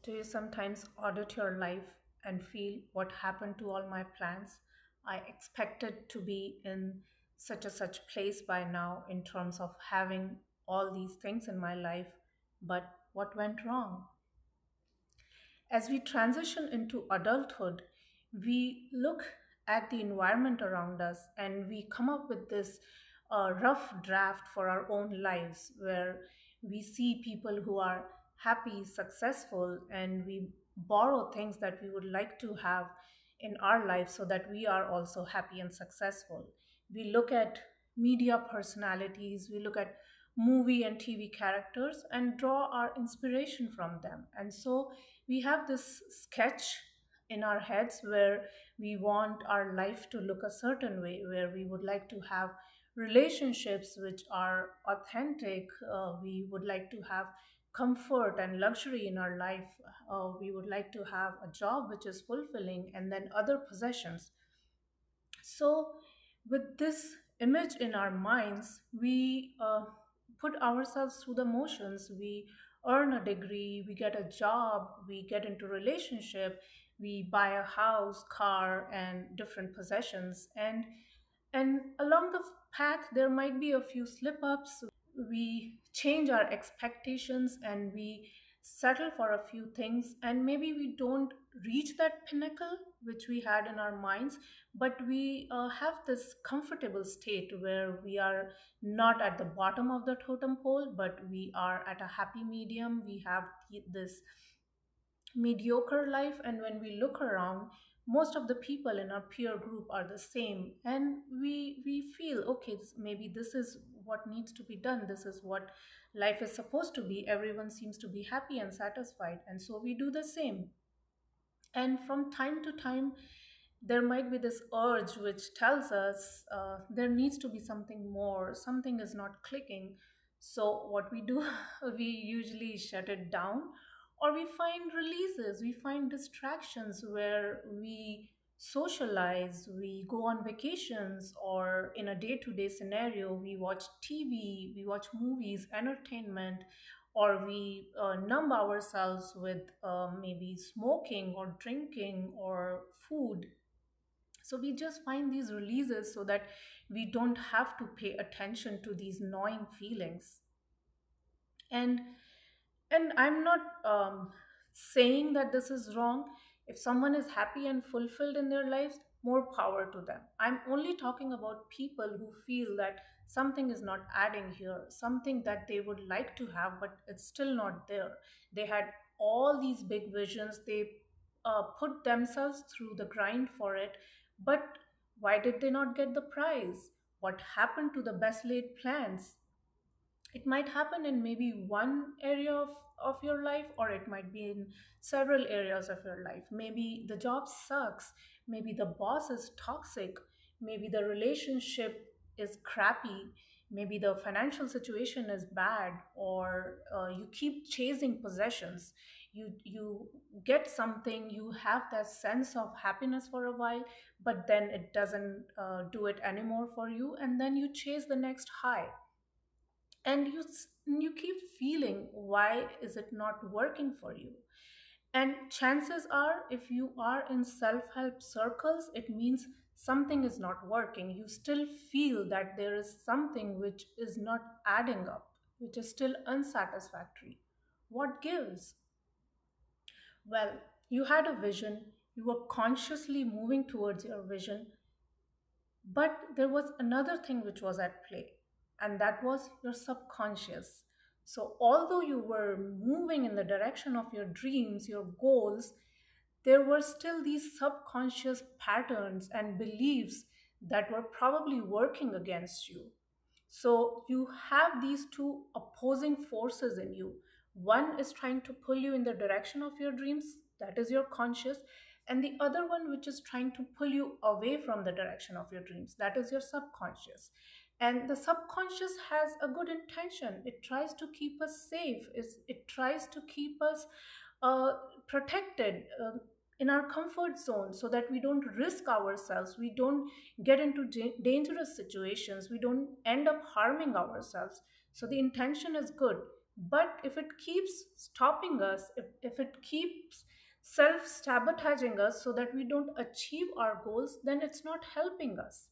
Do you sometimes audit your life and feel what happened to all my plans? I expected to be in such a such place by now in terms of having all these things in my life, but what went wrong? As we transition into adulthood, we look at the environment around us and we come up with this rough draft for our own lives where we see people who are happy, successful, and we borrow things that we would like to have in our life so that we are also happy and successful. We look at media personalities, we look at movie and TV characters and draw our inspiration from them. And so we have this sketch in our heads where we want our life to look a certain way, where we would like to have relationships which are authentic. We would like to have comfort and luxury in our life. We would like to have a job which is fulfilling, and then other possessions. So, with this image in our minds, we put ourselves through the motions. We earn a degree, we get a job, we get into relationship, we buy a house, car, and different possessions. And along the path, there might be a few slip ups. We change our expectations and we settle for a few things, and maybe we don't reach that pinnacle which we had in our minds, but we have this comfortable state where we are not at the bottom of the totem pole, but we are at a happy medium. We have this mediocre life, and when we look around, most of the people in our peer group are the same, and we feel okay, maybe this is what needs to be done, this is what life is supposed to be. Everyone seems to be happy and satisfied, and so we do the same. And from time to time, there might be this urge which tells us there needs to be something more, something is not clicking. So, what we do, we usually shut it down, or we find releases, we find distractions where we socialize, we go on vacations, or in a day to day scenario, we watch TV, we watch movies, entertainment, or we numb ourselves with maybe smoking or drinking or food. So we just find these releases so that we don't have to pay attention to these gnawing feelings. And and I'm not saying that this is wrong. If someone is happy and fulfilled in their lives, more power to them. I'm only talking about people who feel that something is not adding here, something that they would like to have, but it's still not there. They had all these big visions, they put themselves through the grind for it, but why did they not get the prize? What happened to the best laid plans? It might happen in maybe one area of your life, or it might be in several areas of your life. Maybe the job sucks, maybe the boss is toxic, maybe the relationship is crappy, maybe the financial situation is bad, or you keep chasing possessions. You get something, you have that sense of happiness for a while, but then it doesn't do it anymore for you, and then you chase the next high, and you keep feeling why is it not working for you. And chances are, if you are in self-help circles, it means something is not working. You still feel that there is something which is not adding up, which is still unsatisfactory. What gives? Well, you had a vision, you were consciously moving towards your vision, but there was another thing which was at play, and that was your subconscious. So, although you were moving in the direction of your dreams, your goals, there were still these subconscious patterns and beliefs that were probably working against you. So you have these two opposing forces in you. One is trying to pull you in the direction of your dreams, that is your conscious, and the other one which is trying to pull you away from the direction of your dreams, that is your subconscious. And the subconscious has a good intention. It tries to keep us safe. It tries to keep us protected, in our comfort zone, so that we don't risk ourselves, we don't get into dangerous situations, we don't end up harming ourselves. So the intention is good, But if it keeps stopping us, if it keeps self sabotaging us so that we don't achieve our goals, then it's not helping us.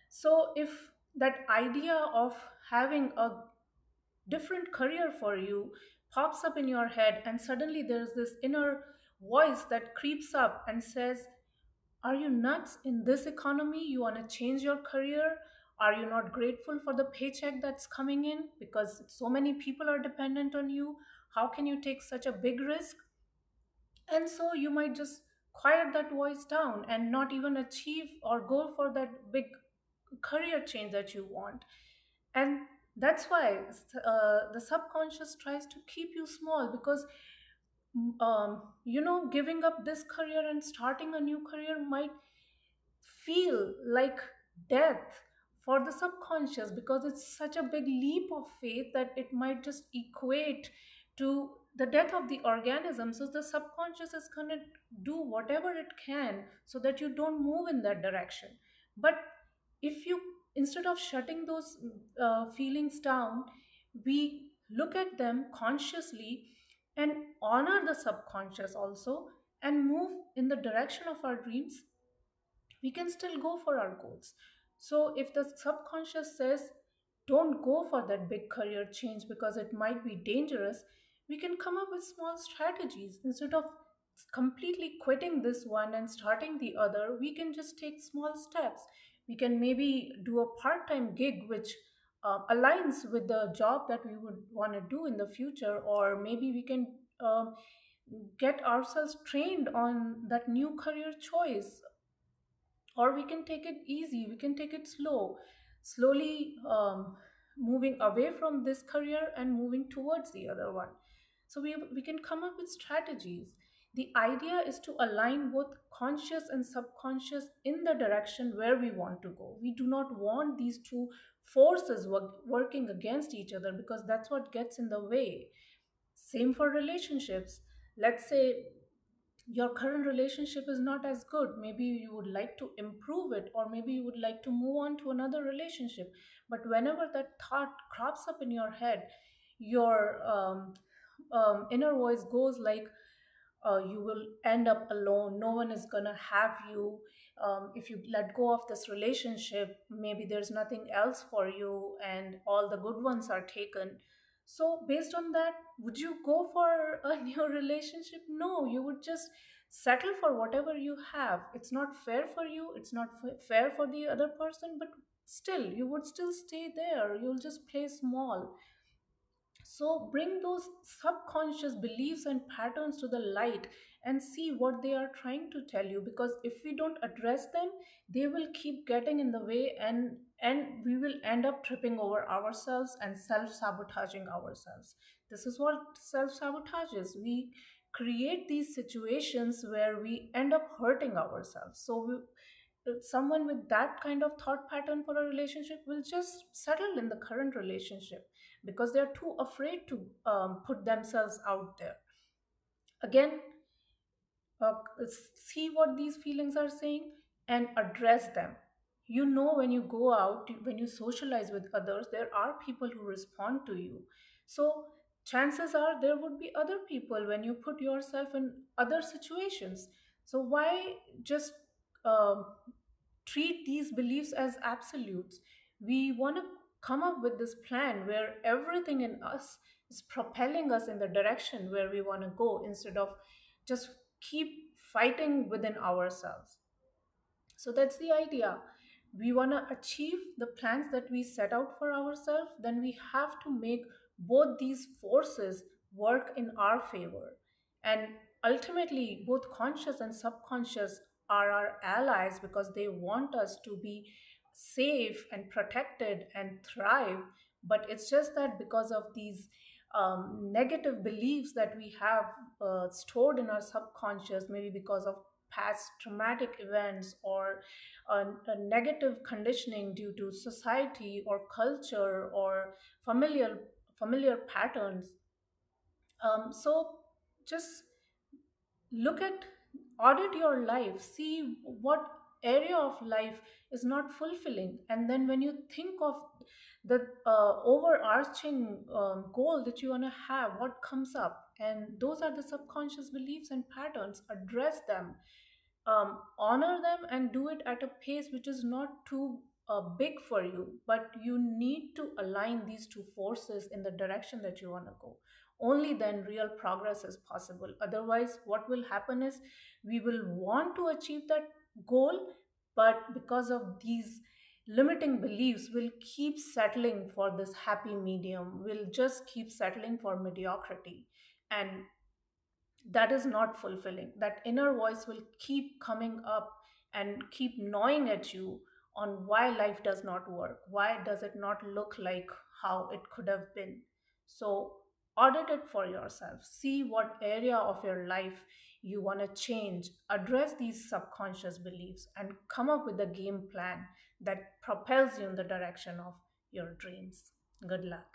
So, if that idea of having a different career for you pops up in your head, and suddenly there's this inner voice that creeps up and says, are you nuts? In this economy, you want to change your career? Are you not grateful for the paycheck that's coming in because so many people are dependent on you? How can you take such a big risk? And so you might just quiet that voice down and not even achieve or go for that big career change that you want. And that's why the subconscious tries to keep you small, because giving up this career and starting a new career might feel like death for the subconscious, because it's such a big leap of faith that it might just equate to the death of the organism. So the subconscious is going to do whatever it can so that you don't move in that direction. But if you, instead of shutting those feelings down, we look at them consciously and honor the subconscious also, and move in the direction of our dreams, we can still go for our goals. So if the subconscious says, don't go for that big career change because it might be dangerous, we can come up with small strategies. Instead of completely quitting this one and starting the other, we can just take small steps. We can maybe do a part time gig which aligns with the job that we would want to do in the future, or maybe we can get ourselves trained on that new career choice, or we can take it easy, we can take it slowly, moving away from this career and moving towards the other one. So we can come up with strategies. The idea is to align both conscious and subconscious in the direction where we want to go. We do not want these two forces working against each other, because that's what gets in the way. Same for relationships. Let's say your current relationship is not as good. Maybe you would like to improve it, or maybe you would like to move on to another relationship. But whenever that thought crops up in your head, your inner voice goes like, you will end up alone. No one is gonna have you. If you let go of this relationship, maybe there's nothing else for you, and all the good ones are taken. So, based on that, would you go for a new relationship? No, you would just settle for whatever you have. It's not fair for you, it's not fair for the other person, but still, you would still stay there. You'll just play small. So bring those subconscious beliefs and patterns to the light and see what they are trying to tell you, because if we don't address them, they will keep getting in the way, and we will end up tripping over ourselves and self-sabotaging ourselves. This is what self-sabotage is. We create these situations where we end up hurting ourselves. So someone with that kind of thought pattern for a relationship will just settle in the current relationship because they're too afraid to put themselves out there. Again, uh, see what these feelings are saying and address them. You know, when you go out, when you socialize with others, there are people who respond to you. So chances are there would be other people when you put yourself in other situations. So why just um, treat these beliefs as absolutes? We want to come up with this plan where everything in us is propelling us in the direction where we want to go, instead of just keep fighting within ourselves. So that's the idea. We want to achieve the plans that we set out for ourselves, then we have to make both these forces work in our favor. And ultimately, both conscious and subconscious are our allies, because they want us to be safe and protected and thrive. But it's just that because of these negative beliefs that we have stored in our subconscious, maybe because of past traumatic events, or a negative conditioning due to society or culture or familiar patterns. So just look at, audit your life, see what area of life is not fulfilling. And then when you think of the overarching goal that you want to have, what comes up? And those are the subconscious beliefs and patterns. Address them, honor them, and do it at a pace which is not too big for you, but you need to align these two forces in the direction that you want to go. Only then real progress is possible. Otherwise, what will happen is we will want to achieve that goal, but because of these limiting beliefs, we'll keep settling for this happy medium, we'll just keep settling for mediocrity. And that is not fulfilling. That inner voice will keep coming up and keep gnawing at you on why life does not work, why does it not look like how it could have been. So audit it for yourself, see what area of your life you want to change, address these subconscious beliefs, and come up with a game plan that propels you in the direction of your dreams. Good luck.